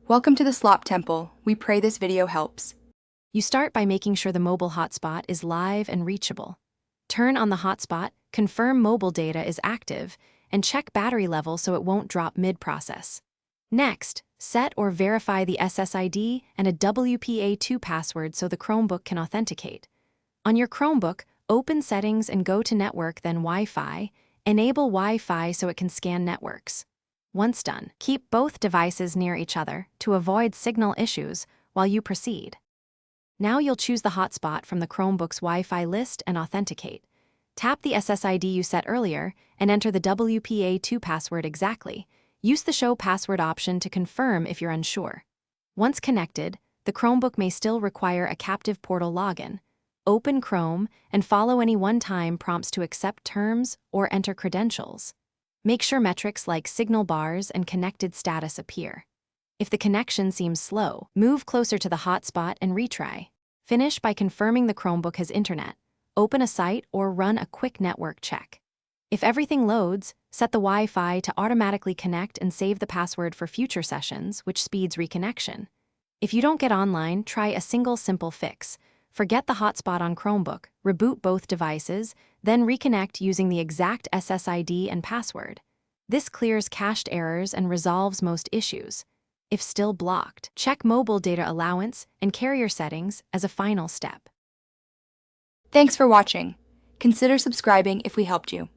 Welcome to the Slop Temple. We pray this video helps. You start by making sure the mobile hotspot is live and reachable. Turn on the hotspot, confirm mobile data is active, and check battery level so it won't drop mid-process. Next, set or verify the SSID and a WPA2 password so the Chromebook can authenticate. On your Chromebook, open Settings and go to Network, then Wi-Fi. Enable Wi-Fi so it can scan networks. Once done, keep both devices near each other to avoid signal issues while you proceed. Now you'll choose the hotspot from the Chromebook's Wi-Fi list and authenticate. Tap the SSID you set earlier and enter the WPA2 password exactly. Use the Show Password option to confirm if you're unsure. Once connected, the Chromebook may still require a captive portal login. Open Chrome and follow any one-time prompts to accept terms or enter credentials. Make sure metrics like signal bars and connected status appear. If the connection seems slow, move closer to the hotspot and retry. Finish by confirming the Chromebook has internet. Open a site or run a quick network check. If everything loads, set the Wi-Fi to automatically connect and save the password for future sessions, which speeds reconnection. If you don't get online, try a single simple fix. Forget the hotspot on Chromebook, reboot both devices, then reconnect using the exact SSID and password. This clears cached errors and resolves most issues. If still blocked, check mobile data allowance and carrier settings as a final step. Thanks for watching. Consider subscribing if we helped you.